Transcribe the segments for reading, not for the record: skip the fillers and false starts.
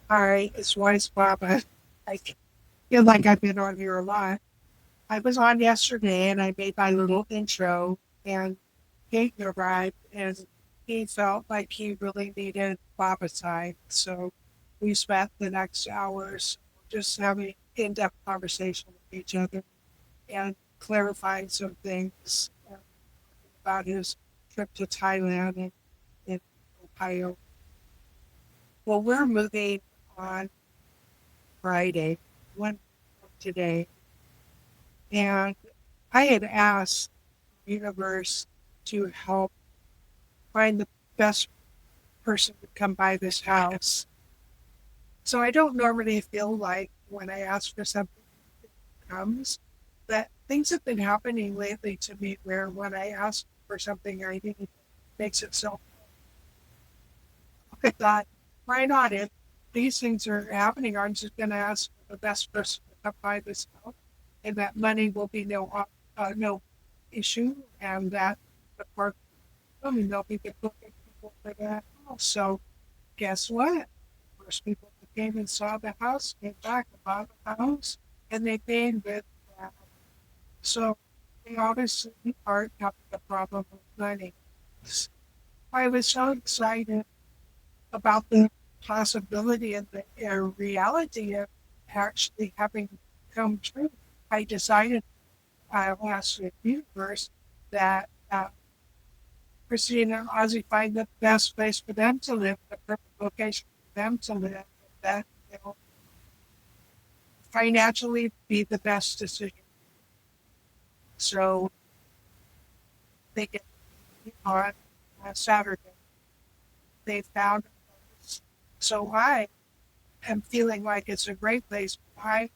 Hi, it's Wise Baba. I feel like I've been on here a lot. I was on yesterday and I made my little intro, and Kate arrived and he felt like he really needed Baba's time. So we spent the next hours just having in-depth conversation with each other and clarifying some things about his trip to Thailand and in Ohio. Well, we're moving on Friday, one today. And I had asked the universe to help find the best person to come by this house. So I don't normally feel like when I ask for something it comes, but things have been happening lately to me where when I ask for something I need, it makes it so. I thought, why not? If these things are happening, I'm just going to ask for the best person to come by this house, and that money will be no issue, and that the park they'll be the perfect people for that house. So guess what? First people that came and saw the house came back and bought the house, and they paid with that. So they obviously aren't having a problem with money. I was so excited about the possibility and the reality of actually having come true. I decided I'll ask the universe that Christina and Ozzy find the best place for them to live, the perfect location for them to live, that will financially be the best decision. So they get on Saturday. They found a place. So I am feeling like it's a great place. I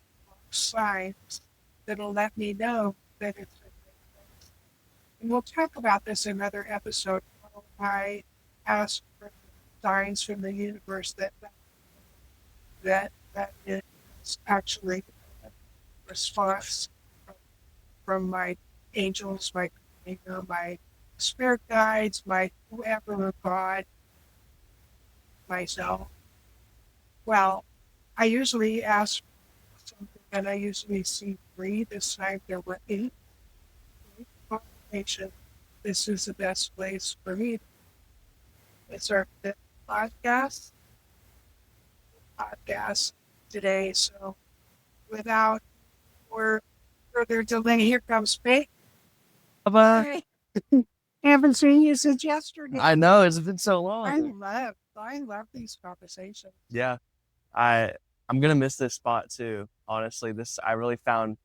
signs that'll let me know that it's a great place. And we'll talk about this in another episode. I asked for signs from the universe that is actually a response from my angels, my creator, my spirit guides, my whoever God, myself. Well, I usually ask for something and I usually see three. This time there were eight confirmation. This is the best place for me. It's our fifth podcast podcast today. So without more further delay, here comes Faith. Baba. Hey, haven't seen you since yesterday. I know it's been so long. I love these conversations. Yeah, I I'm gonna miss this spot too. Honestly, this I really found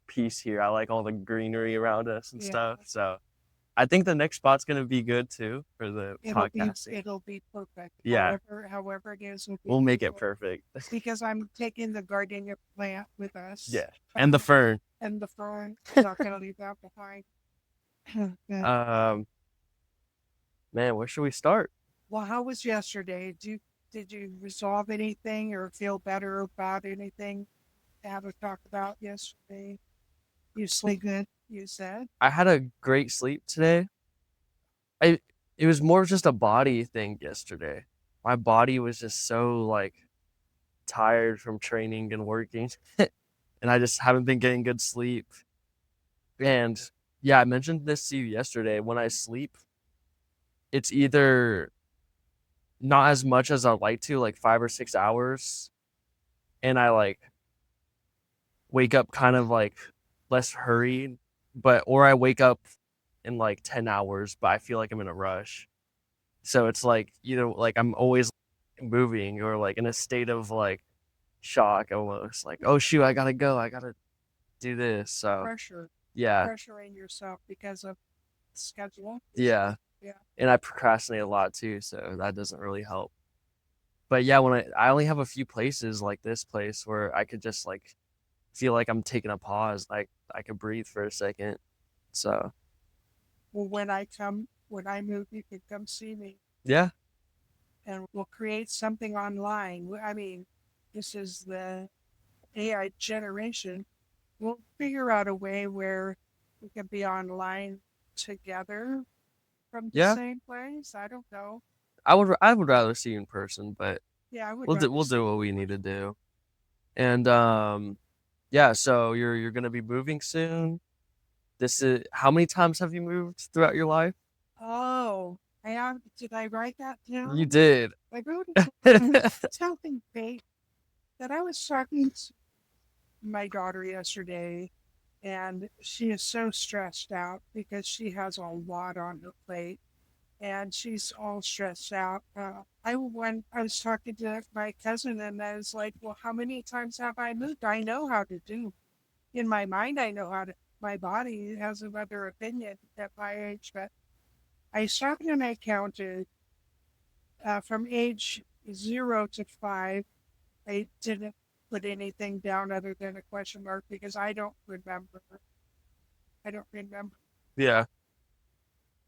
peace here. I like all the greenery around us and Yeah, stuff. So I think the next spot's gonna be good too for the podcasting. it'll be perfect. Yeah, However it is, will be we'll make it perfect. perfect. Because I'm taking the gardenia plant with us Yeah, and the fern. and the fern. I'm not gonna leave that behind. Yeah. Um, man, where should we start? Well, how was yesterday? Did you resolve anything or feel better about anything to have a talk about yesterday? You sleep good, you said? I had a great sleep today. I It was more just a body thing yesterday. My body was just so like tired from training and working, and I just haven't been getting good sleep. And yeah, I mentioned this to you yesterday. When I sleep, it's either not as much as I'd like to, like 5 or 6 hours, and I like wake up kind of like less hurried, but or I wake up in like 10 hours, but I feel like I'm in a rush. So it's like either like I'm always moving or like in a state of like shock almost like, oh shoot, I gotta go, I gotta do this. So Pressure, yeah, pressuring yourself because of schedule. yeah. Yeah. And I procrastinate a lot too, so that doesn't really help. But yeah, when I only have a few places like this place where I could just like feel like I'm taking a pause, like I could breathe for a second. So Well, when I move, you can come see me yeah, and we'll create something online. I mean, this is the AI generation. We'll figure out a way where we can be online together from the yeah. same place. I don't know. I would rather see you in person, but Yeah, I would we'll do rather we'll see do what you. we need to do. And yeah, so you're gonna be moving soon. This is how many times have you moved throughout your life? Oh, I have. Did I write that You down? did. I wrote it down. Something big that I was talking to my daughter yesterday, and she is so stressed out because she has a lot on her plate, and she's all stressed out. I was talking to my cousin, and I was like, "Well, how many times have I moved? I know how to do. In my mind, I know how to. My body has another opinion at my age, but I stopped and I counted from age 0 to 5. I didn't put anything down other than a question mark because I don't remember. I don't remember. Yeah.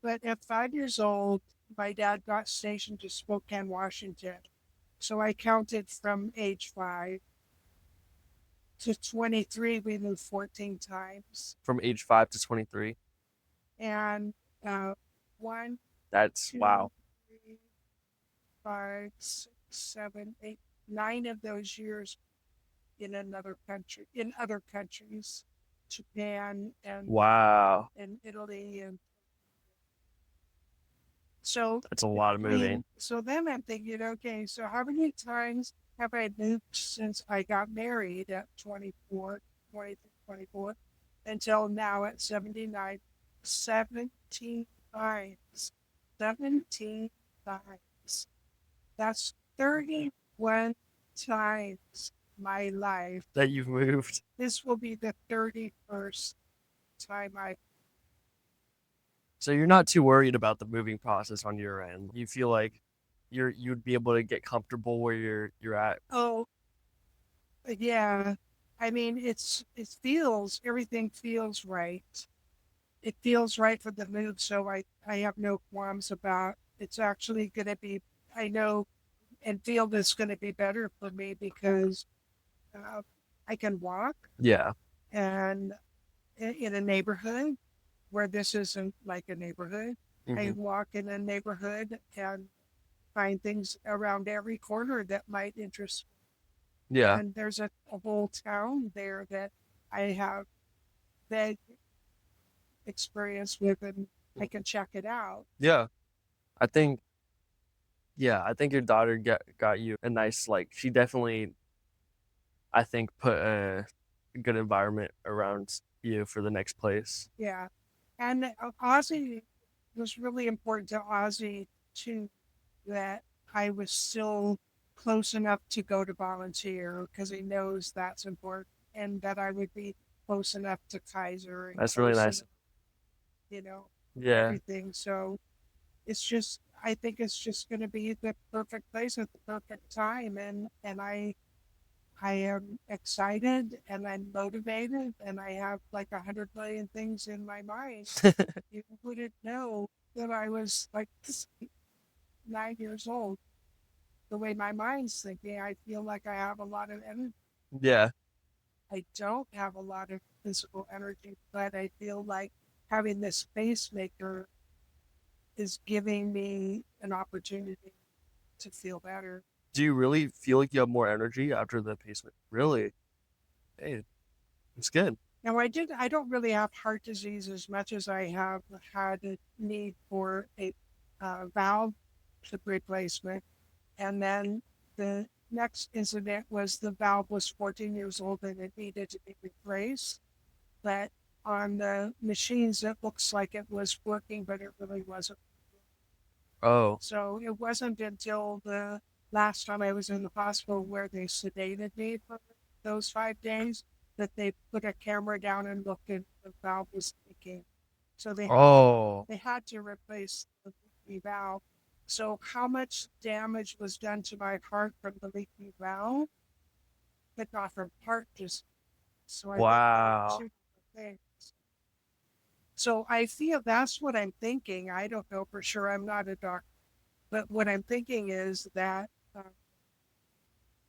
But at 5 years old, my dad got stationed to Spokane, Washington. So I counted from age 5 to 23. We moved 14 times. From age 5 to 23. And uh, one, That's two, wow. 3, 5, 6, 7, 8, 9 of those years in another country, in other countries, Japan Wow. and Italy. And so, That's a lot of moving. so then I'm thinking, okay, so how many times have I moved since I got married at 24, 23, 24, until now at 79? 17 times. 17 times. That's 31 times my life. That you've moved. This will be the 31st time I. So you're not too worried about the moving process on your end. You feel like you'd be able to get comfortable where you're at. Oh, yeah. I mean, everything feels right. It feels right for the move, so I have no qualms about it's actually going to be, I know and feel this going to be better for me because uh, I can walk Yeah. and in a neighborhood where this isn't like a neighborhood. I Hmm. walk in a neighborhood and find things around every corner that might interest me. Yeah. And there's a whole town there that I have vague experience with, and I can check it out. Yeah. I think I think your daughter got you a nice, like, she definitely, I think, put a good environment around you for the next place. Yeah. And Ozzy was really important to Ozzy too, that I was still close enough to go to volunteer because he knows that's important and that I would be close enough to Kaiser and That's really close nice. enough, you know, Yeah. everything. So it's just, I think it's just going to be the perfect place at the perfect time. And I am excited and I'm motivated and I have like 100 million things in my mind. You wouldn't know that I was like 9 years old. The way my mind's thinking, I feel like I have a lot of energy. Yeah. I don't have a lot of physical energy, but I feel like having this pacemaker is giving me an opportunity to feel better. Do you really feel like you have more energy after the pacemaker? Really? Hey, it's good. Now, I don't really have heart disease as much as I have had a need for a valve replacement. And then the next incident was the valve was 14 years old and it needed to be replaced. But on the machines, it looks like it was working, but it really wasn't. Oh, So it wasn't until the last time I was in the hospital where they sedated me for those 5 days that they put a camera down and looked and the valve was leaking. So oh, they had to replace the leaky valve. So how much damage was done to my heart from the leaky valve? But not from heart, just So I think they're Wow. two different things. So I feel that's what I'm thinking. I don't know for sure. I'm not a doctor, but what I'm thinking is that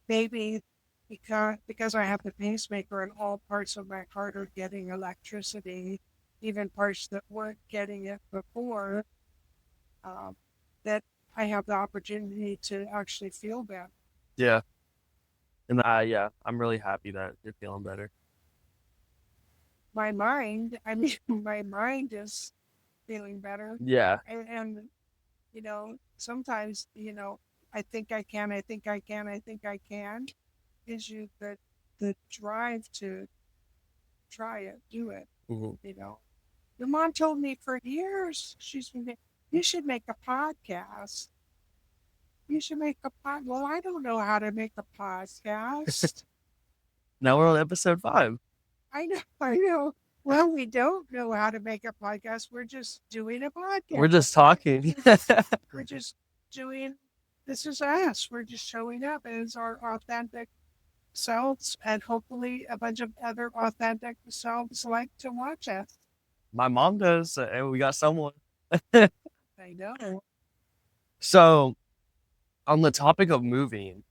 maybe because I have the pacemaker and all parts of my heart are getting electricity, even parts that weren't getting it before, um, that I have the opportunity to actually feel better. Yeah. And yeah, I'm really happy that you're feeling better. My mind, I mean, my mind is feeling better, Yeah. and sometimes I think I can, I think I can, I think I can. Is you the drive to try it, do it. Mhm. You know, your mom told me for years you should make a podcast. You should make a pod. Well, I don't know how to make a podcast. Now we're on episode 5. I know, I know. Well, we don't know how to make a podcast. We're just doing a We're podcast. just talking. We're just doing. This is us. We're just showing up as our authentic selves, and hopefully, a bunch of other authentic selves like to watch us. My mom does, and we got someone. I know. So, on the topic of moving,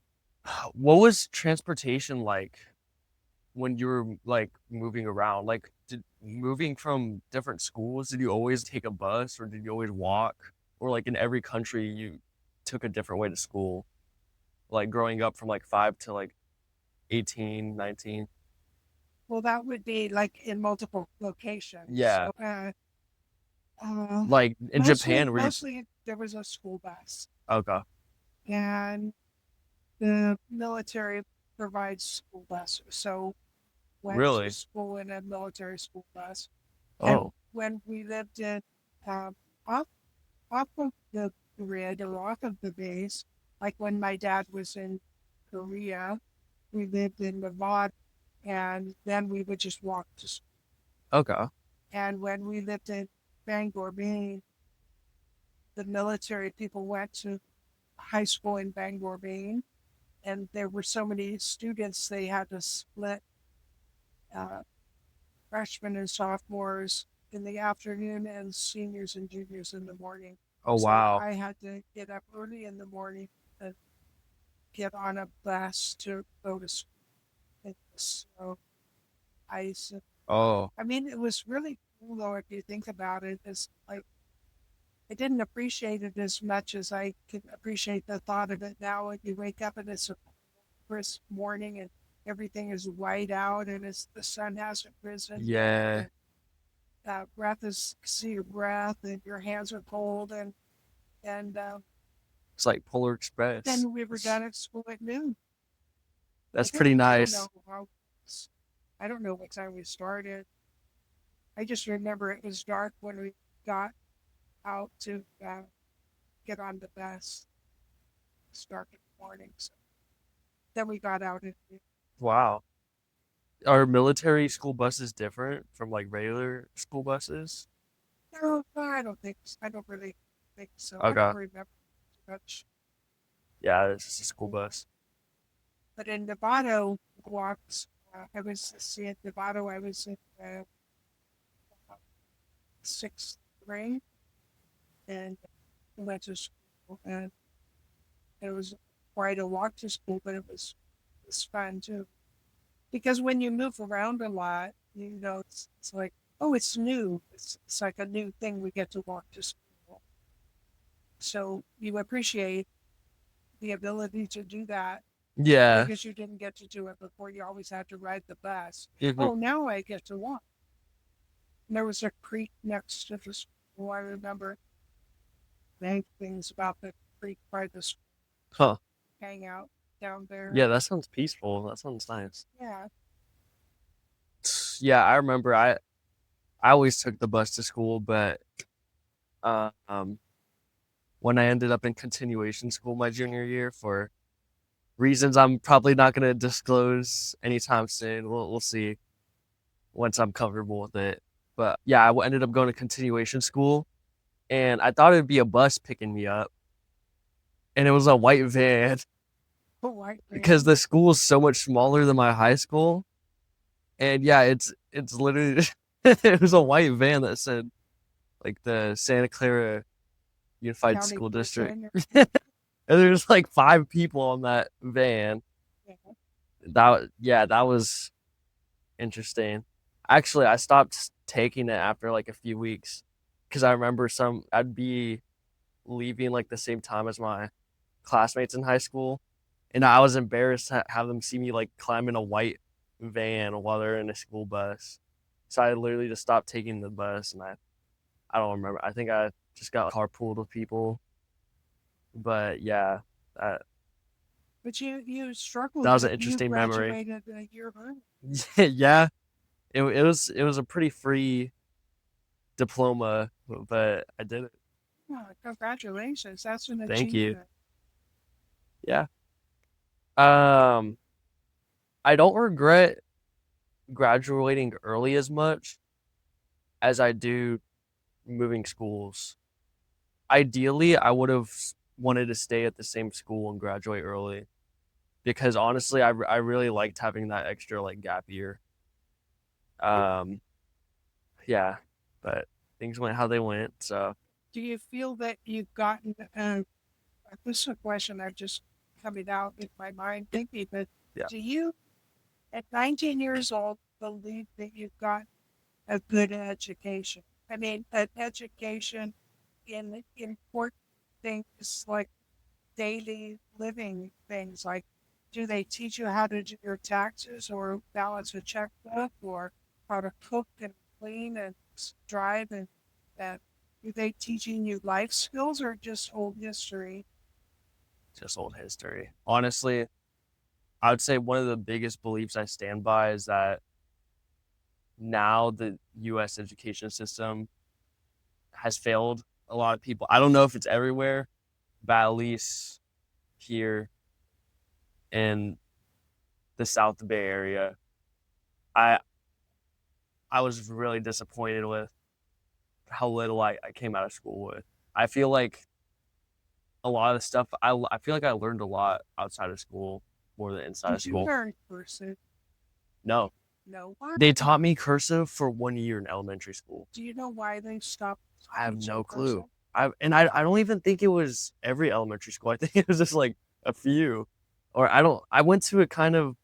what was transportation like when you were like moving around? Like, did moving from different schools, did you always take a bus or did you always walk? Or like in every country, you took a different way to school? Like growing up from like 5 to like 18, 19? Well, that would be like in multiple locations. Yeah. So, Like in mostly, Japan, where you, mostly there was a school bus, okay. and the military provides school buses. So went to Really? school in a military school bus. And Oh, when we lived in um, off off of the grid or off of the base, like when my dad was in Korea, we lived in Nevada, and then we would just walk to school. okay. And when we lived in Bangor, Maine, the military people went to high school in Bangor, Maine, and there were so many students they had to split uh, freshmen and sophomores in the afternoon and seniors and juniors in the morning. Oh, So wow. I had to get up early in the morning and get on a bus to go to school. And so ice. Oh, I mean, it was really cool though if you think about it. It's like I didn't appreciate it as much as I could appreciate the thought of it now. When you wake up and it's a crisp morning and everything is white out and the sun hasn't risen yet. yeah. And, breath is see your breath and your hands are cold and It's like Polar Express. then we were done at school at noon. I That's think pretty I don't nice. know how I don't know what time we started. I just remember it was dark when we got out to get on the bus. Start in the morning. So then we got out at noon. Wow. Are military school buses different from like regular school buses? No, I don't think so. I don't really think so. I don't Okay. remember much. Yeah, it's just a school bus. But in Nevada, walks. I was see in Nevada. I was in sixth grade and went to school, and it was quite a walk to school, but it was fun too. Because when you move around a lot, it's like, oh, it's new. It's like a new thing we get to walk to school. So you appreciate the ability to do that Yeah. because you didn't get to do it before. You always had to ride the bus. Mhm. Oh, now I get to walk. And there was a creek next to the school. I remember many things about the creek by the school, Huh. hang out down there. Yeah, that sounds peaceful. That sounds nice. Yeah. Yeah, I remember I always took the bus to school, but uh, um when I ended up in continuation school my junior year for reasons I'm probably not gonna disclose anytime soon. We'll see once I'm comfortable with it. But yeah, I ended up going to continuation school, and I thought it'd be a bus picking me up, and it was a white van Oh, white because man. the school is so much smaller than my high school, And yeah, it's literally it was a white van that said like the Santa Clara Unified County School District. Commission. And there's like 5 people on that van. That was interesting. Actually, I stopped taking it after like a few weeks because I remember I'd be leaving like the same time as my classmates in high school, and I was embarrassed to have them see me like climb in a white van while they're in a school bus. So I literally just stopped taking the bus, and I don't remember. I think I just got carpooled with people. But yeah, that But you struggled. that was an You interesting memory. graduated a year early. Yeah, it was a pretty free diploma, but I did it. Oh, congratulations. That's an Thank you. achievement. Yeah. Um, I don't regret graduating early as much as I do moving schools. Ideally, I would have wanted to stay at the same school and graduate early because honestly, I really liked having that extra like gap year. Um, yeah, but things went how they went. So Do you feel that you've gotten, this is a question that just coming out in my mind thinking, but yeah, do you, at 19 years old, believe that you've got a good education? I mean, an education in important things like daily living things, like do they teach you how to do your taxes or balance a checkbook or how to cook and clean and drive and that? Are they teaching you life skills or just old history? just old history. Honestly, I would say one of the biggest beliefs I stand by is that now the U.S. education system has failed a lot of people. I don't know if it's everywhere, but at least here in the South Bay Area, I I was really disappointed with how little I came out of school with. I feel like a lot of the stuff I feel like I learned a lot outside of school more than inside of Did you school. learn cursive? No, No. they taught me cursive for 1 year in elementary school. Do you know why they stopped I have teaching no clue. cursive? I don't even think it was every elementary school. I think it was just like a few. Or I went to a kind of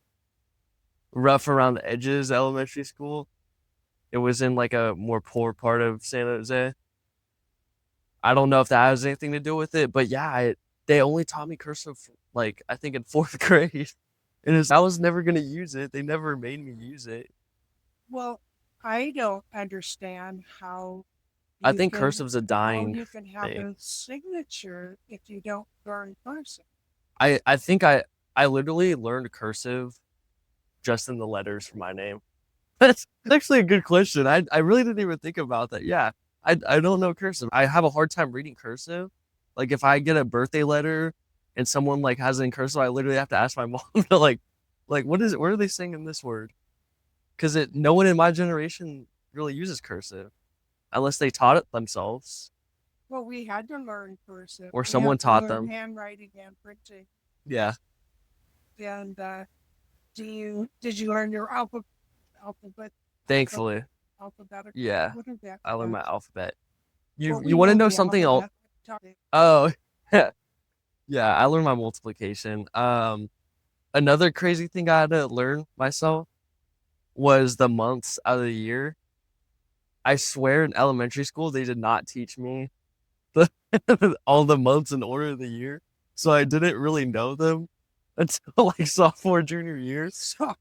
rough around the edges elementary school. It was in like a more poor part of San Jose. I don't know if that has anything to do with it, but yeah, they only taught me cursive like I think in 4th grade. I was never gonna use it. They never made me use it. Well, I don't understand I you think can cursive's a how dying you can have thing. a signature if you don't learn cursive. I think I literally learned cursive just in the letters for my name. That's actually a good question. I really didn't even think about that. Yeah, I don't know cursive. I have a hard time reading cursive. Like if I get a birthday letter and someone like has it in cursive, I literally have to ask my mom to like what is it? What are they saying in this word? Because no one in my generation really uses cursive unless they taught it themselves Well, we had to learn cursive. or We had someone to taught learn them. handwriting and printing. Yeah, And did you learn your alphabet alpha, thankfully. alphabetical? Yeah, What is that? I learned my alphabet. Well, You we want to know know the something else? alphabet. Oh, yeah, I learned my multiplication. Another crazy thing I had to learn myself was the months out of the year. I swear in elementary school they did not teach me the all the months in order of the year. So I didn't really know them until like sophomore, junior year. So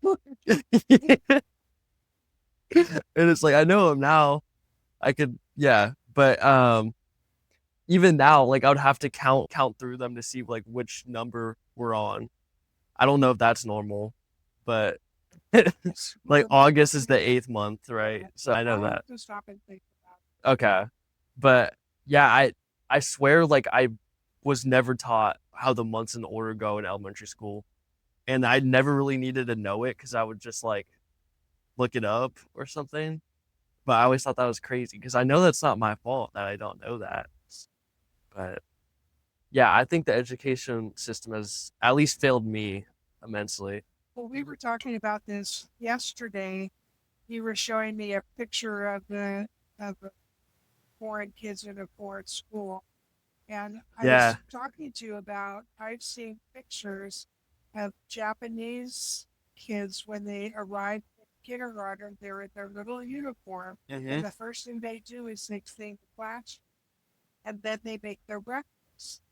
And it's like I know them now. I could yeah, but even now, like I would have to count through them to see like which number we're on. I don't know if that's normal, but like August is the 8th month, right? So I know I that. have to stop and think about Okay. But yeah, I swear like I was never taught how the months in order go in elementary school. And I never really needed to know it because I would just like look it up or something. But I always thought that was crazy because I know that's not my fault that I don't know that. But yeah, I think the education system has at least failed me immensely. Well, we were talking about this yesterday. you were showing me a picture of the foreign kids in a foreign school. And I Yeah, was talking to you about, I've seen pictures of Japanese kids when they arrive in kindergarten, they're in their little uniform. hmm And the first thing they do is they clean the class and then they make their breakfast.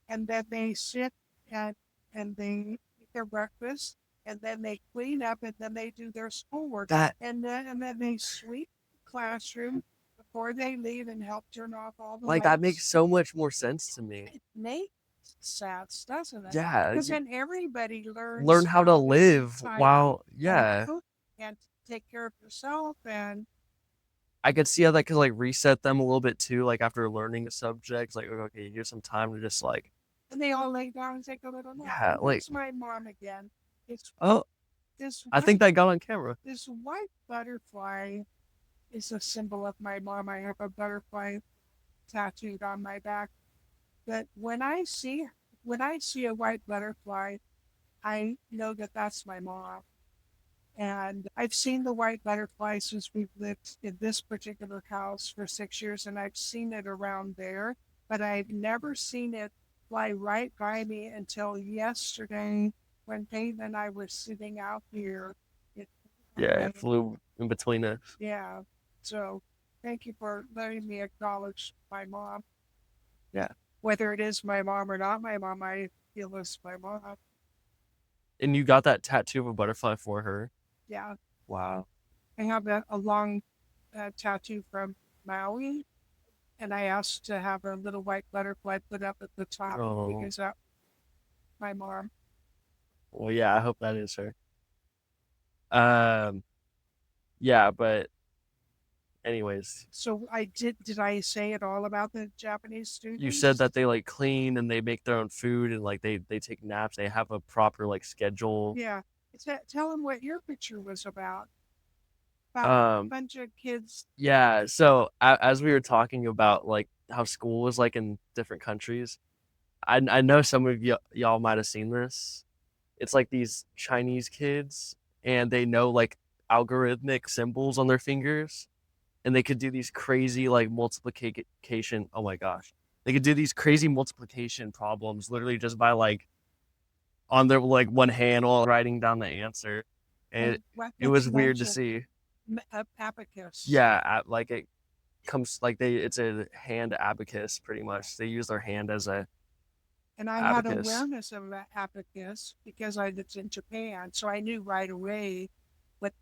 And then they sit and, and they eat their breakfast and then they clean up and then they do their schoolwork. that And then they sweep the classroom before they leave and help turn off all the like that lights. makes so much more sense to me. It makes sense, doesn't it? Yeah, Because then everybody learn learns how to how to live tie up while and yeah. cook and take care of yourself. I could see how that could like reset them a little bit too, like after learning the subjects, like okay, here's some time to just like And they all lay down and take a little nap. yeah, And like there's my mom again. It's oh, this I think white that got on camera. this white butterfly is a symbol of my mom. I have a butterfly tattooed on my back. But when I see a white butterfly, I know that that's my mom. And I've seen the white butterfly since we've lived in this particular house for 6 years, and I've seen it around there, but I've never seen it fly right by me until yesterday when Peyton and I were sitting out here. It, Yeah, it flew in between us. yeah. So thank you for letting me acknowledge my mom. Yeah. Whether it is my mom or not my mom, I feel it's my mom. And you got that tattoo of a butterfly for her. Yeah. Wow. I have a long tattoo from Maui, and I asked to have a little white butterfly put up at the top Oh. because that my mom. Well, yeah, I hope that is her. Um, yeah, but anyways, So I did I say it all about the Japanese you said students? that they like clean and they make their own food and like they take naps. They have a proper like schedule. Yeah. Tell them what your picture was about. About a Um, bunch of kids. yeah. So as we were talking about like how school was like in different countries, I know some of y'all might have seen this. It's like these Chinese kids and they know like algorithmic symbols on their fingers and they could do these crazy like multiplication. Oh my gosh. They could do these crazy multiplication problems literally just by like on their like one hand while writing down the answer. And And what it that was you weird to mentioned, see. abacus. Yeah, like it comes like it's a hand abacus pretty much. They use their hand as a And I had abacus. awareness of abacus because I lived in Japan, so I knew right away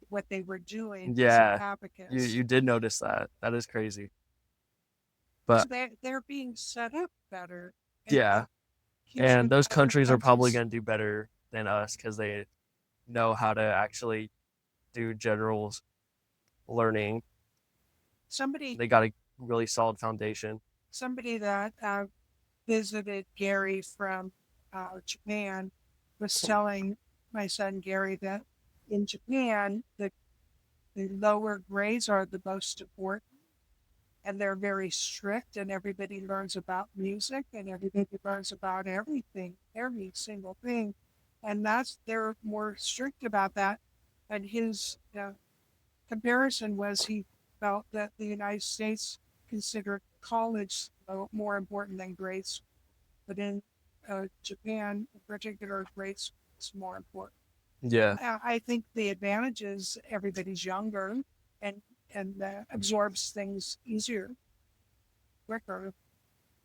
what they were doing was an Yeah, you abacus. you did notice that. That is crazy. But So they're being set up better, and yeah, kids and in those other countries are probably countries. going to do better than us because they know how to actually do general learning. Somebody They got a really solid foundation. somebody that visited Gary from Japan was telling my son Gary that in Japan the lower grades are the most important and they're very strict and everybody learns about music and everybody learns about everything, every single thing. And they're more strict about that. And his comparison was he felt that the United States considered college more important than grade school. But in Japan, in particular, grade school is more important. Yeah, I think the advantage is everybody's younger and absorbs things easier, quicker.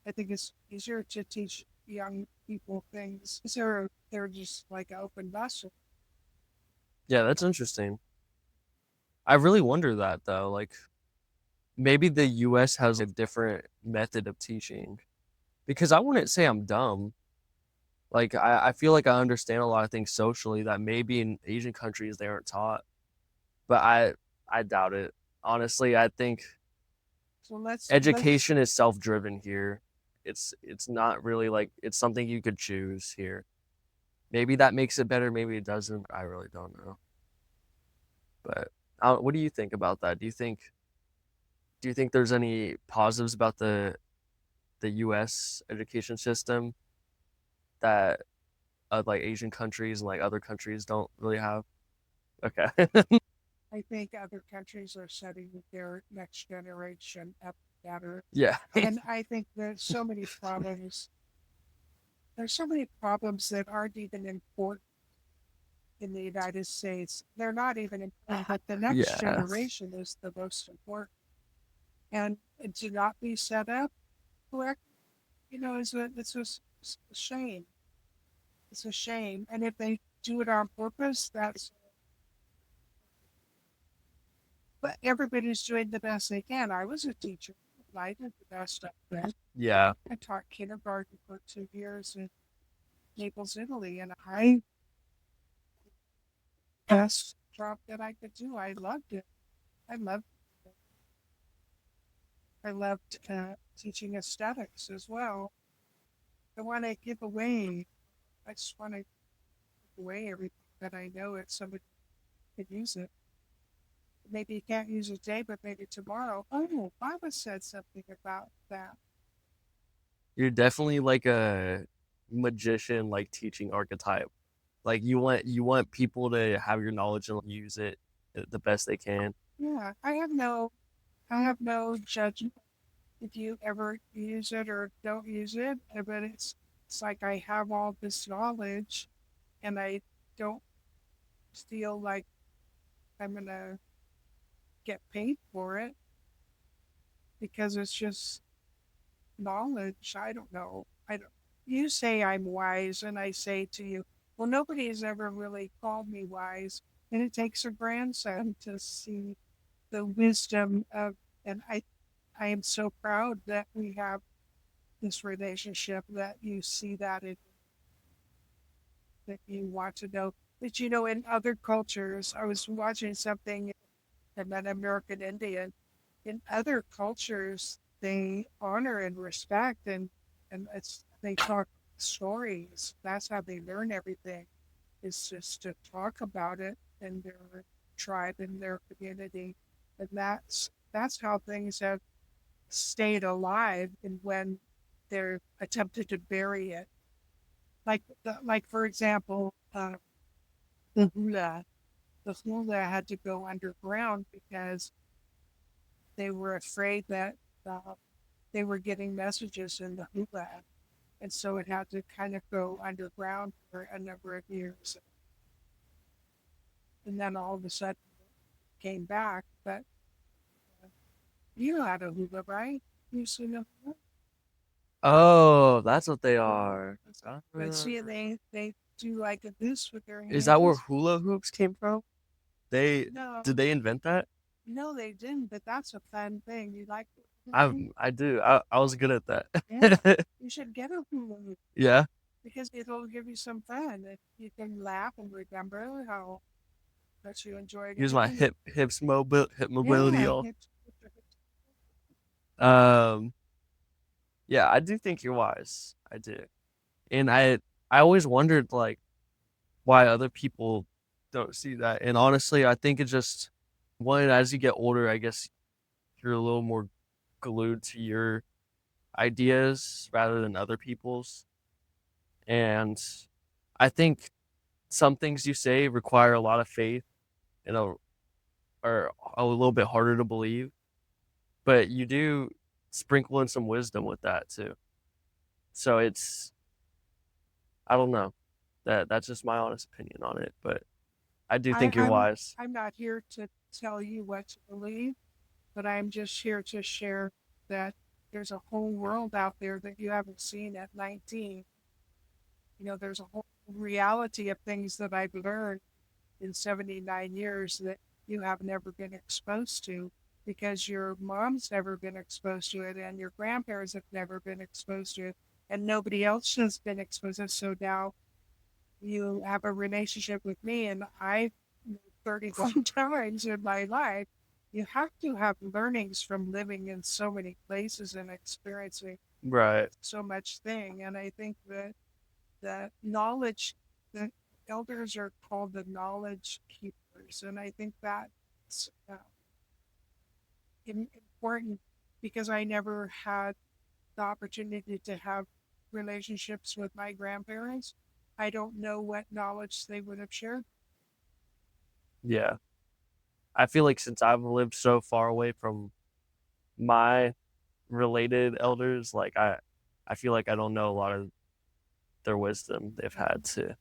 I think it's easier to teach young people things. They're just like an open vessel. yeah, that's interesting. I really wonder that though. Like maybe the US has a different method of teaching because I wouldn't say I'm dumb. Like I feel like I understand a lot of things socially that maybe in Asian countries they aren't taught. But I doubt it. Honestly, I think So let's education is self-driven here. It's not really like it's something you could choose here. Maybe that makes it better, maybe it doesn't. I really don't know. But what do you think about that? Do you think there's any positives about the U.S. education system that like Asian countries and like other countries don't really have? Okay. I think other countries are setting their next generation up better. Yeah. And I think there's so many problems. There's so many problems that aren't even important in the United States. They're not even important, but the next Yeah. generation is the most important. And to not be set up correct, it's a shame. It's a shame. And if they do it on purpose, that's, but everybody's doing the best they can. I was a teacher. I did the best I could. Yeah. I taught kindergarten for 2 years in Naples, Italy, and I best job that I could do. I loved it. I loved it. I loved teaching aesthetics as well. I want to give away. I just want to give away everything that I know. If somebody could use it, maybe you can't use it today, but maybe tomorrow. Oh, Baba said something about that. You're definitely like a magician, like teaching archetype. Like you want people to have your knowledge and use it the best they can. Yeah, I have no judgment if you ever use it or don't use it, but it's like I have all this knowledge, and I don't feel like I'm gonna get paid for it because it's just knowledge. I don't know. I don't. You say I'm wise, and I say to you, well, nobody has ever really called me wise, and it takes a grandson to see the wisdom of. And I am so proud that we have this relationship. That you see that it that you want to know. That in other cultures, I was watching something and an American Indian. In other cultures, they honor and respect, and they talk stories. That's how they learn everything. Is just to talk about it in their tribe, in their community, and that's how things have stayed alive. And when they're attempted to bury it, like for example, the hula, the hula had to go underground because they were afraid that uh, they were getting messages in the hula. And so it had to kind of go underground for a number of years. And then all of a sudden it came back. But you know how to hula, right? You seen a hula? Oh, that's what they are. But see, they do like a this with their Is that where hands. hula hoops came from? They No, did they invent that? no, they didn't. But that's a fun thing. You like the hula I thing? I do. I was good at Yeah. that. You should get a hula hoop Yeah. because it'll give you some fun. If you can laugh and remember how much you enjoyed Use my it. hip mobility Yeah, all. Um yeah, I do think you're wise. I do. And I always wondered like why other people don't see that. And honestly, I think it's just one as you get older, I guess you're a little more glued to your ideas rather than other people's. And I think some things you say require a lot of faith and are a little bit harder to believe, but you do sprinkle in some wisdom with that too. So it's I don't know. That's just my honest opinion on it, but I do I, think you're I'm wise. I'm not here to tell you what to believe, but I'm just here to share that there's a whole world out there that you haven't seen at 19. There's a whole reality of things that I've learned in 79 years that you have never been exposed to because your mom's never been exposed to it and your grandparents have never been exposed to it and nobody else has been exposed to it. So now you have a relationship with me and I've 31 times in my life. You have to have learnings from living in so many places and experiencing Right. so much thing. And I think that the knowledge, the elders are called the knowledge keepers. And I think that's important because I never had the opportunity to have relationships with my grandparents. I don't know what knowledge they would have shared. Yeah. I feel like since I've lived so far away from my related elders, like I feel like I don't know a lot of their wisdom they've had to.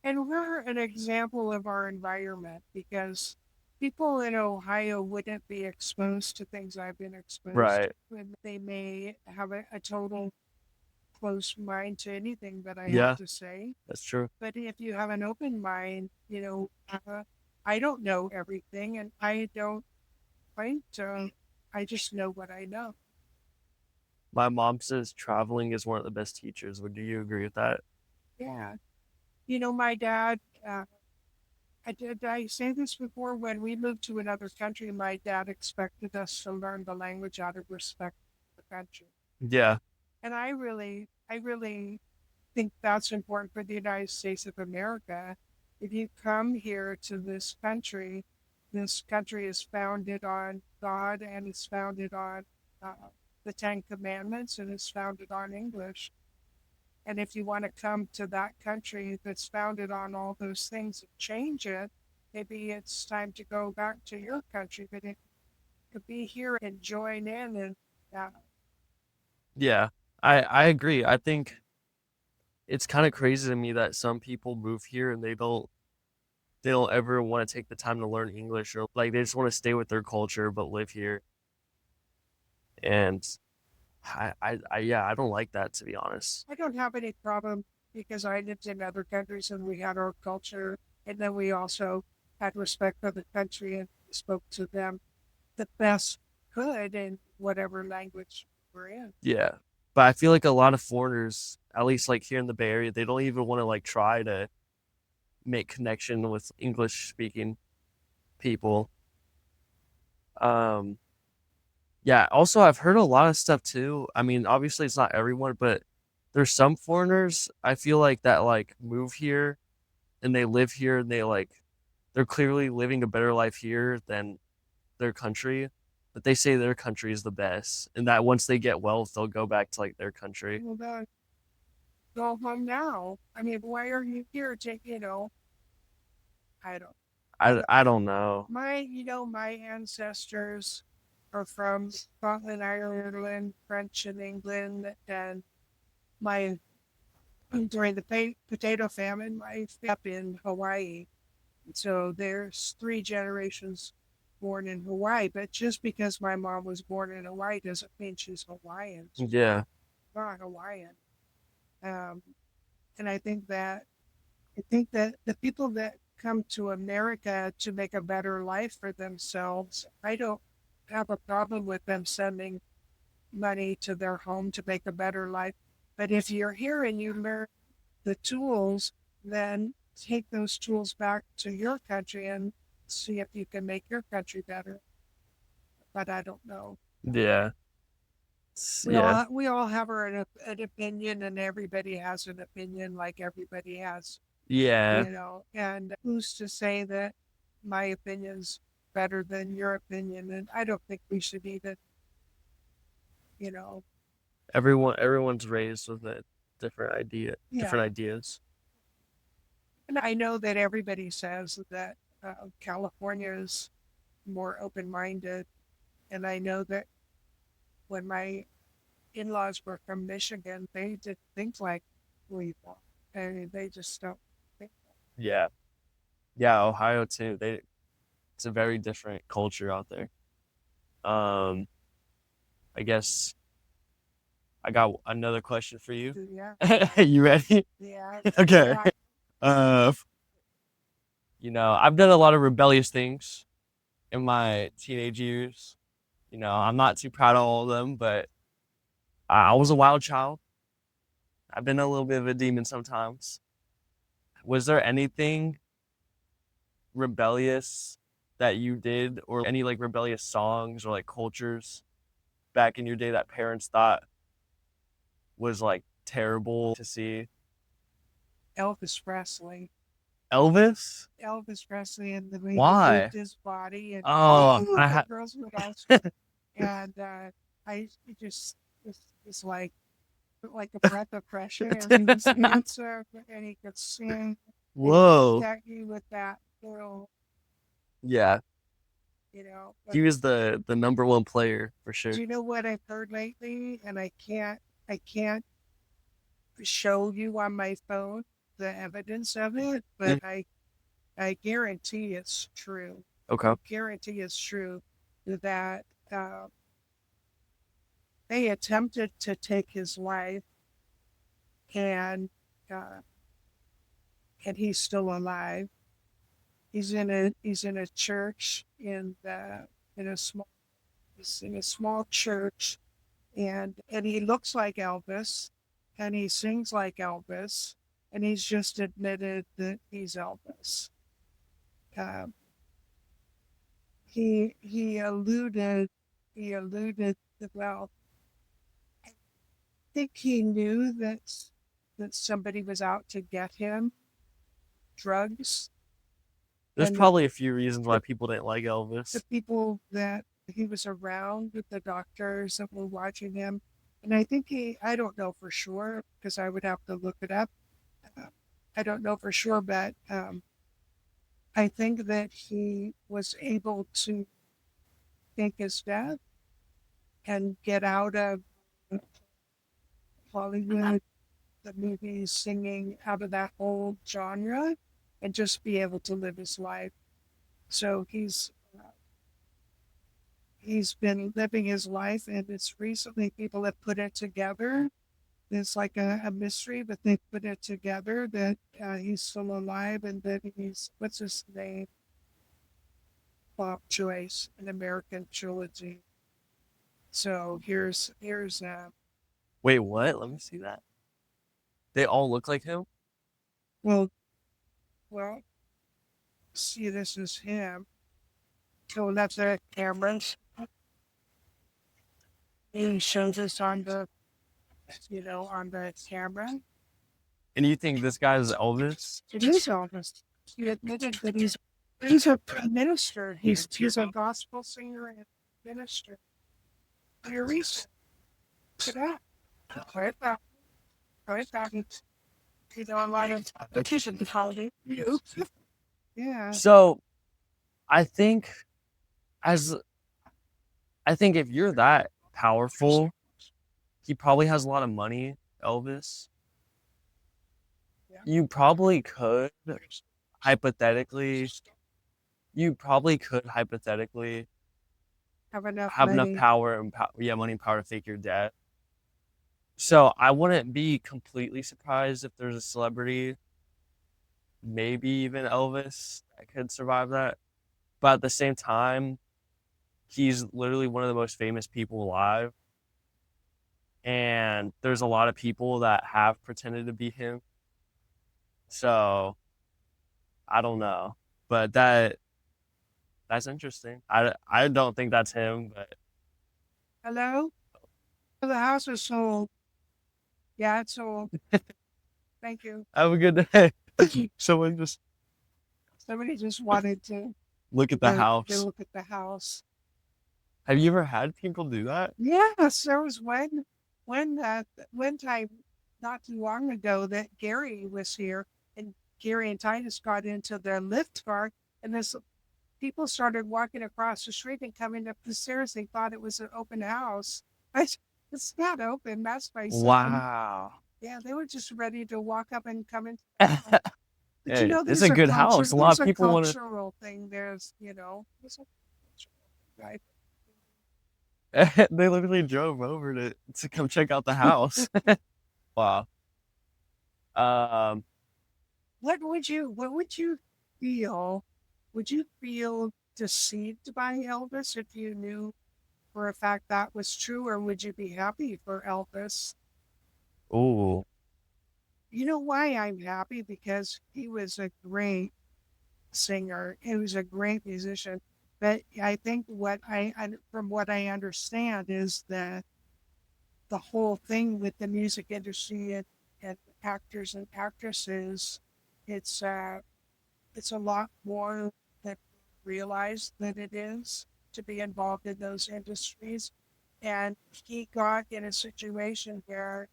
And we're an example of our environment because people in Ohio wouldn't be exposed to things I've been exposed to. Right. And they may have a total close mind to anything that I have Yeah, to say. that's true. But if you have an open mind, I don't know everything and I don't claim to. I just know what I know. My mom says traveling is one of the best teachers. Would do you agree with that? Yeah. My dad, did I say this before? When we moved to another country, my dad expected us to learn the language out of respect for the country. Yeah. And I really think that's important for the United States of America. If you come here to this country is founded on God and it's founded on uh, the Ten Commandments and it's founded on English. And if you want to come to that country that's founded on all those things and change it, maybe it's time to go back to your country. But it could be here and join in and uh, Yeah. I agree. I think it's kind of crazy to me that some people move here and they don't ever want to take the time to learn English, or like they just want to stay with their culture but live here. And yeah, I don't like that, to be honest. I don't have any problem because I lived in other countries and we had our culture, and then we also had respect for the country and spoke to them the best could in whatever language we're in. Yeah. But I feel like a lot of foreigners, at least like here in the Bay Area, they don't even want to like try to make connection with English speaking people. Um, yeah, also I've heard a lot of stuff too. I mean, obviously it's not everyone, but there's some foreigners I feel like that like move here and they live here and they're clearly living a better life here than their country, but they say their country is the best and that once they get wealth, they'll go back to like their country. Well, then go home now. I mean, why are you here? I don't. I don't know. My ancestors are from Scotland, Ireland, French, and England, and my during the potato famine, my up in Hawaii. So there's three generations born in Hawaii, but just because my mom was born in Hawaii doesn't mean she's Hawaiian. She's Yeah. not Hawaiian. Um, and I think that the people that come to America to make a better life for themselves, I don't have a problem with them sending money to their home to make a better life. But if you're here and you learn the tools, then take those tools back to your country and see if you can make your country better. But I don't know. Yeah. We Yeah. all we all have an opinion, and everybody has an opinion, like everybody has, Yeah. And who's to say that my opinion's better than your opinion? And I don't think we should even, you know, Everyone's raised with a yeah. different ideas. And I know that everybody says that California is more open minded. And I know that when my in laws were from Michigan, they did things like we thought. I mean, they just don't think. Yeah. Yeah, Ohio too. It's a very different culture out there. Um, I guess I got another question for you. Yeah, You ready? yeah, Okay. yeah. Uh, I've done a lot of rebellious things in my teenage years. I'm not too proud of all of them, but I was a wild child. I've been a little bit of a demon sometimes. Was there anything rebellious that you did, or any like rebellious songs or like cultures back in your day that parents thought was like terrible to see? Elvis Presley. Elvis? Elvis Presley and the way he moved Why? his body and Oh, the girls would ask. And I it's like a breath of fresh air. He was handsome and he could sing and he whoa. got you with that little Yeah. But He was the number one player for do sure. you know what I've heard lately? And I can't show you on my phone the evidence of it, Mm, but I guarantee it's true. okay. I guarantee it's true that uh, they attempted to take his life, and uh, and he's still alive. He's in a church in a small he's in a small church, and he looks like Elvis, and he sings like Elvis, and he's just admitted that he's Elvis. Um, he alluded that, well, I think he knew that somebody was out to get him drugs, There's and probably a few reasons why the, people didn't like the Elvis. people that he was around, with the doctors that were watching him. And I think I don't know for sure because I would have to look it up. uh, I don't know for sure, but I think that he was able to fake his death and get out of Hollywood, the movies, singing, out of that whole genre, and just be able to live his life. So he's been living his life, and it's recently people have put it together. It's like a mystery, but they put it together that he's still alive, and that he's, what's his name? Bob Joyce, an American trilogy. So Wait, what? Let me see that. They all look like him? well, well, see, this is him. So that's the cameras. He shows us on the camera. And you think this guy's Elvis? It is Elvis. He admitted that he's a minister. He's a gospel singer and minister. For your reason. To that. Right back. Right back. A lot of petition holiday. Yeah. So I think as I think if you're that powerful, he probably has a lot of money, Elvis. Yeah. You probably could hypothetically you probably could hypothetically Have enough have enough money. power and money and power to fake your death. So I wouldn't be completely surprised if there's a celebrity, maybe even Elvis, that could survive that. But at the same time, he's literally one of the most famous people alive. And there's a lot of people that have pretended to be him. So I don't know. But that's interesting. I don't think that's him, but Hello? The house is sold. Yeah, it's sold. Thank you. have a good day. Someone just Somebody just wanted look at the to house. look at the house. Have you ever had people do that? Yes, there was one time not too long ago that Gary was here, and Gary and Titus got into their lift car, and this people started walking across the street and coming up the stairs. They thought it was an open house. It's not open. That's my son. Wow. Yeah, they were just ready to walk up and come in. But Hey, it's a good house. A lot there's of a people want cultural thing. There's a cultural, right? to. They literally drove over to come check out the house. Wow. Um. What would you feel? Would you feel deceived by Elvis if you knew for a fact that was true, or would you be happy for Elvis? Ooh. You know why I'm happy? Because he was a great singer. He was a great musician. But I think from what I understand, is that the whole thing with the music industry and actors and actresses, it's it's a lot more than we realize that it is to be involved in those industries. And he got in a situation where,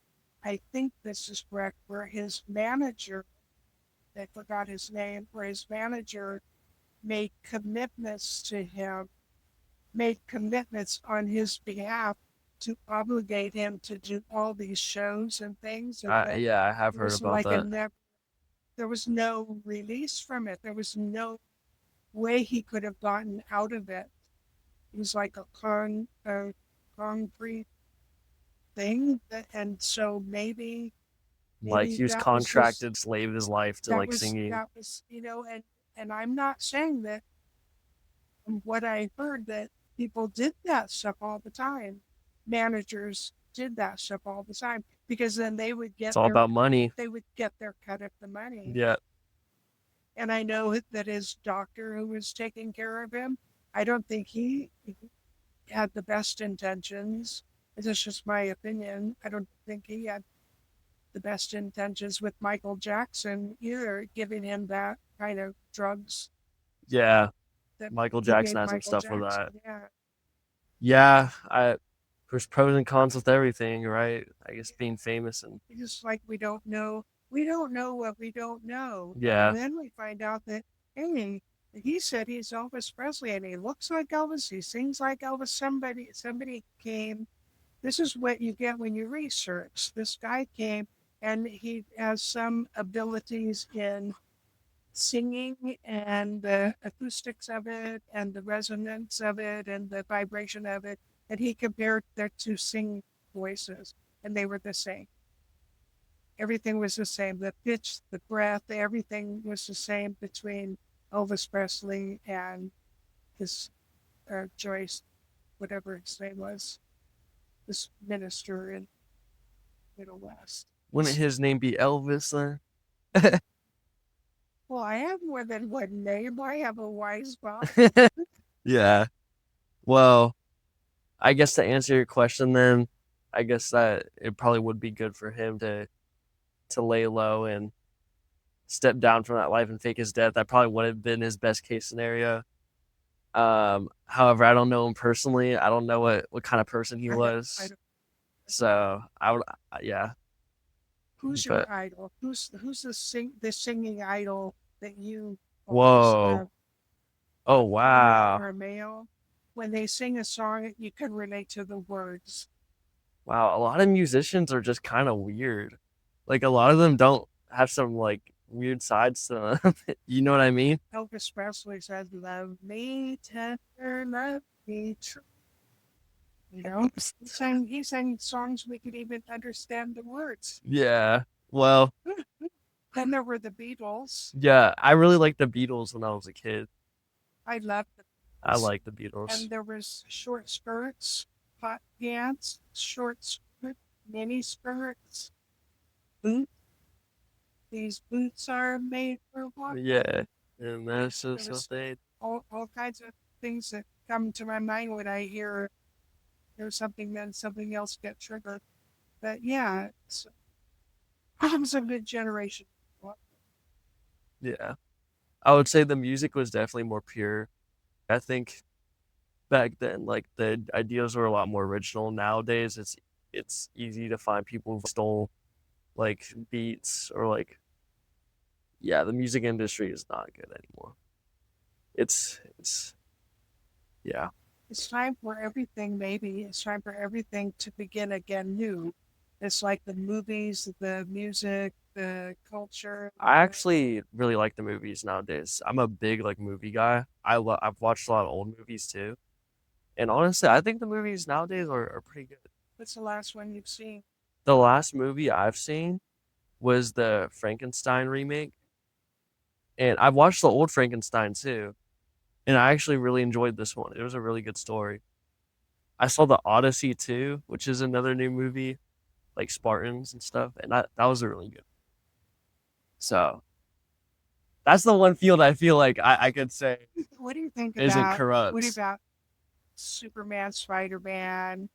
I think this is correct, where his manager, I forgot his name, where his manager made commitments to him made commitments on his behalf to obligate him to do all these shows and things, and that Yeah, I have it heard was about like that. there was no release from it. There was no way he could have gotten out of it. It was like a concrete thing, and so Like maybe he was contracted, slave his life to like singing. that was and I'm not saying that from what I heard that people did that stuff all the time. Managers did that stuff all the time because then It's all about money. they would get their cut of the money. Yeah, And I know that his doctor who was taking care of him, I don't think he had the best intentions. It's just my opinion. I don't think he had the best intentions with Michael Jackson either, giving him that kind of drugs yeah. that Michael he Jackson gave has some Michael stuff for Jackson. that. Yeah. Yeah, there's pros and cons with everything, right? I guess being famous and It's just like we don't know what we don't know. yeah, And then we find out that, hey, he said he's Elvis Presley and he looks like Elvis, he sings like Elvis. Somebody came. This is what you get when you research. This guy came and he has some abilities in singing and the acoustics of it and the resonance of it and the vibration of it. And he compared their two singing voices and they were the same. Everything was the same. The pitch, the breath, everything was the same between Elvis Presley and his Joyce, whatever his name was, this minister in Middle West. wouldn't his name be Elvis then? Well, I have more than one name. I have a wise mouth. Yeah. Well, I guess to answer your question then, I guess that it probably would be good for him to lay low and step down from that life and fake his death. That probably would have been his best case scenario. However, I don't know him personally. I don't know what kind of person he I was. don't, So I would, yeah. who's But your idol? Who's the singing idol that you always whoa, have? oh Female wow, or male? When they sing a song, you can relate to the words. wow. A lot of musicians are just kind of weird. Like a lot of them don't have some like weird sides to them. You know what I mean? Elvis Presley said, "Love me tender, love me true." You know, he sang songs we could even understand the words. Yeah. Well, Then there were the Beatles. yeah. I really liked the Beatles when I was a kid. I loved the I Beatles. like the Beatles. And there was short skirts, hot pants, short skirt, mini skirts, boots. These boots are made for walking. Yeah, and that's There just what was they. all kinds of things that come to my mind when I hear there's something, then something else get triggered. But yeah, it was a good generation. Yeah, I would say the music was definitely more pure. I think back then, like the ideas were a lot more original. Nowadays, it's easy to find people who stole like beats or like yeah, the music industry is not good anymore. It's yeah. It's time for everything, maybe. It's time for everything to begin again new. It's like the movies, the music, the culture. I actually really like the movies nowadays. I'm a big like movie guy. I've watched a lot of old movies too. And honestly, I think the movies nowadays are pretty good. What's the last one you've seen? The last movie I've seen was the Frankenstein remake. And I've watched the old Frankenstein too. And I actually really enjoyed this one. It was a really good story. I saw the Odyssey too, which is another new movie, like Spartans and stuff, and that was a really good. So that's the one field I feel like I could say What do you think isn't about corrupt. Superman, Spider Man,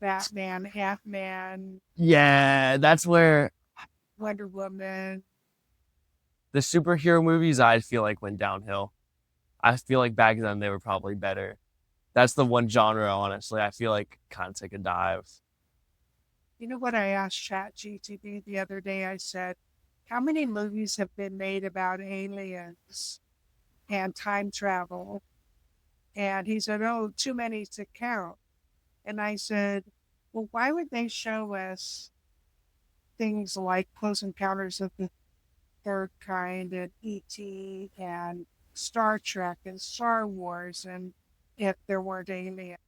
Batman, Half Man, Yeah, that's where Wonder Woman? the superhero movies I feel like went downhill. I feel like back then they were probably better. That's the one genre, honestly, I feel like kind of took a dive. You know what I asked ChatGTP the other day? I said, how many movies have been made about aliens and time travel? And he said, "Oh, too many to count." And I said, "Well, why would they show us things like Close Encounters of the Third Kind and E.T. and Star Trek and Star Wars and if there weren't aliens?"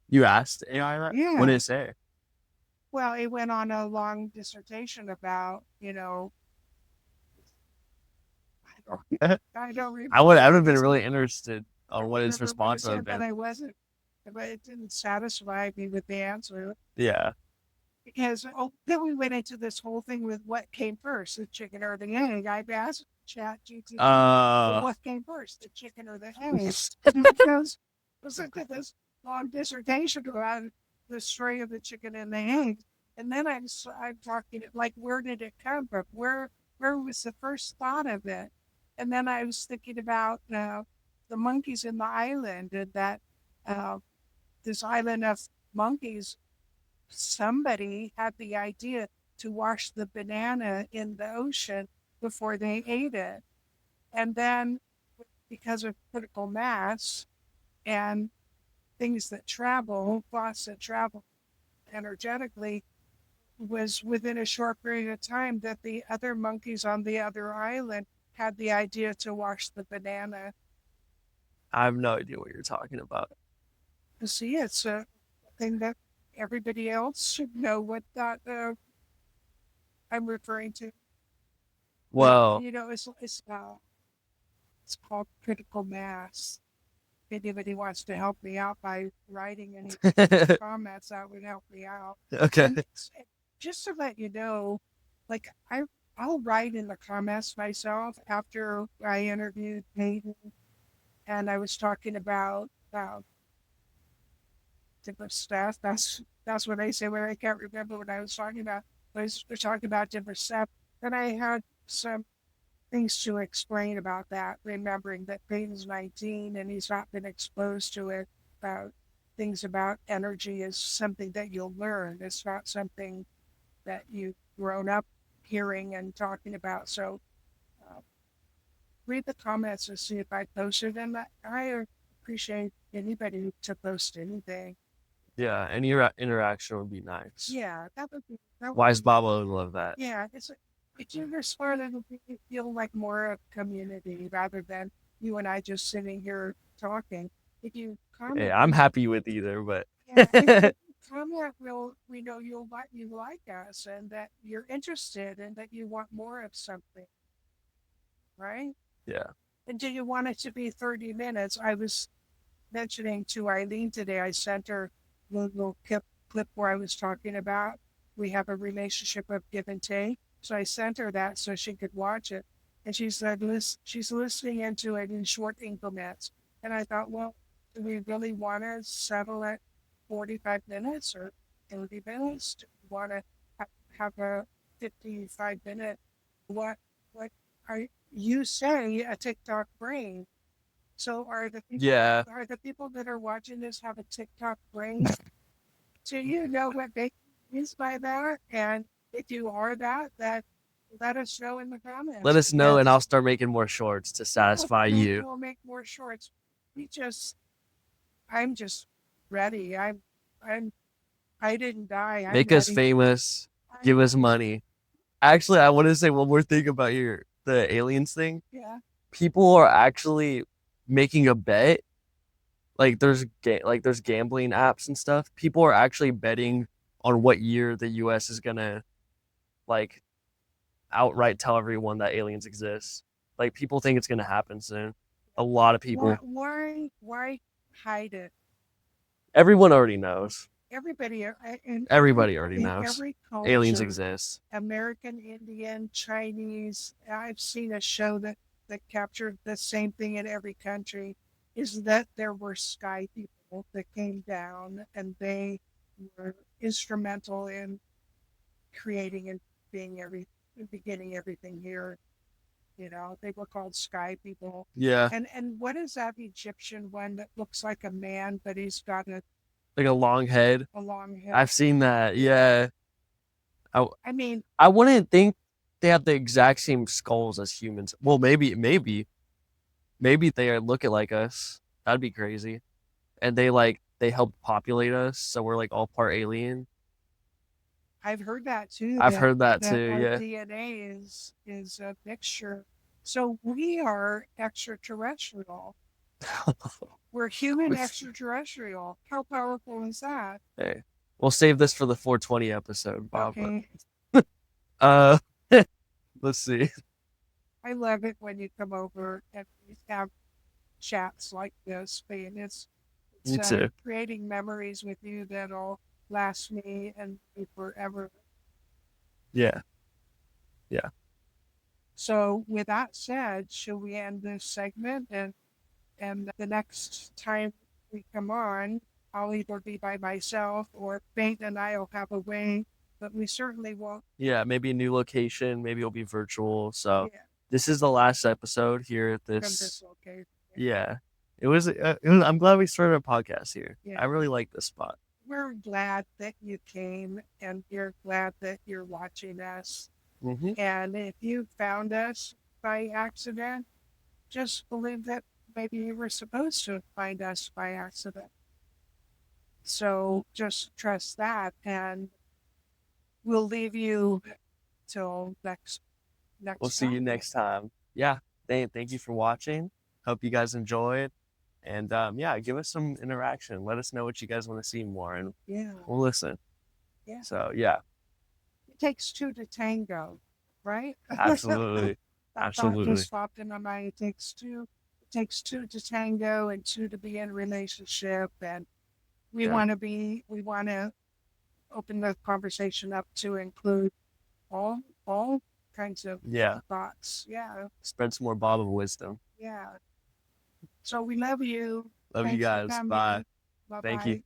You asked AI that? What did Yeah. it say? Well, it went on a long dissertation about, I don't I would remember have been this. really interested I on don't what his remember what it response would have said, but been. I wasn't, but it didn't satisfy me with the answer. Yeah. Because then we went into this whole thing with what came first, the chicken or the egg. I've asked Chat GPT, well, Uh, what came first, the chicken or the egg? And it goes into this long dissertation about the story of the chicken and the egg. And then I'm talking like, where did it come from? Where was the first thought of it? And then I was thinking about the monkeys in the island and that uh, this island of monkeys, somebody had the idea to wash the banana in the ocean before they ate it. And then, because of critical mass and things that travel, thoughts that travel energetically, was within a short period of time that the other monkeys on the other island had the idea to wash the banana. I have no idea what you're talking about. See, it's a thing that everybody else should know what that I'm referring to. But Well, it's called critical mass. If anybody wants to help me out by writing any comments, that would help me out. okay. And just to let you know, like I'll write in the comments myself after I interviewed Peyton and I was talking about different stuff. That's what I say when I can't remember what I was talking about. I was talking about different stuff. Then I had some things to explain about that, remembering that Peyton's 19 and he's not been exposed to it. About things about energy is something that you'll learn. It's not something that you've grown up hearing and talking about. So uh, read the comments and see if I posted them. I appreciate anybody to post anything. Yeah, any interaction would be nice. Yeah, that would Wise be Baba would love that. yeah. It's either smart it'll make you feel like more of community rather than you and I just sitting here talking. If you Hey, comment, I'm happy with either, but yeah, if you comment, we know you like us and that you're interested and that you want more of something, right? yeah. And do you want it to be 30 minutes? I was mentioning to Eileen today, I sent her a little clip where I was talking about we have a relationship of give and take. So I sent her that so she could watch it. And she said, she's listening into it in short increments. And I thought, well, do we really want to settle at 45 minutes or 30 minutes? Do we want to have a 55-minute, what are you say a TikTok brain? So Yeah. are the people that are watching this have a TikTok brain? Do you know what they means by that? And if you are that let us know in the Let comments us know and because I'll start making more shorts to satisfy you. we'll make more shorts. We just I'm just ready. I'm I didn't die. I'm Make us ready. famous. I'm Give us money. Actually, I want to say one more thing about the aliens thing. yeah. People are actually making a bet. Like there's gambling apps and stuff. People are actually betting on what year the US is gonna like outright tell everyone that aliens exist. Like people think it's gonna happen soon. A lot of people. Why hide it? Everyone already knows. Everybody Everybody already in knows. every Aliens culture, exist. American Indian, Chinese. I've seen a show that captured the same thing in every country. Is that there were sky people that came down and they were instrumental in creating and being beginning everything here. They were called sky people. Yeah. And what is that Egyptian one that looks like a man, but he's got Like a long head. a long head? I've seen that. Yeah. I mean, I wouldn't think they have the exact same skulls as humans. Well, maybe they look at like us. That'd be crazy. and they helped populate us, so we're like all part alien. I've heard that too. I've heard that that too. our Yeah. DNA is a mixture. So we are extraterrestrial. We're human extraterrestrial. How powerful is that? Hey, we'll save this for the 420 episode, Bob. Okay. Uh, let's see. I love it when you come over and we have chats like this, and it's Me too. creating memories with you that'll last me and me forever. Yeah. So, with that said, should we end this segment and the next time we come on, I'll either be by myself or Faint and I'll have a way, but we certainly won't. Yeah, maybe a new location. Maybe it'll be virtual. So Yeah, this is the last episode here at from this. this location. Yeah, it was. I'm glad we started a podcast here. Yeah. I really like this spot. We're glad that you came and you're glad that you're watching us. Mm-hmm. And if you found us by accident, just believe that maybe you were supposed to find us by accident. So just trust that, and we'll leave you till next. We'll see you time. next time. Yeah. Thank you for watching. Hope you guys enjoyed. And yeah, give us some interaction. Let us know what you guys want to see more, and Yeah, we'll listen. Yeah. So yeah, it takes two to tango, right? absolutely. That Absolutely. thought just popped in my mind. It takes two. It takes two to tango and two to be in a relationship, and we Yeah. want to be. We want to open the conversation up to include all kinds of Yeah. thoughts. Yeah, Spread some more Bob of wisdom. yeah. So we love you. Love you Thanks for guys. coming. Bye. Bye-bye. Thank you.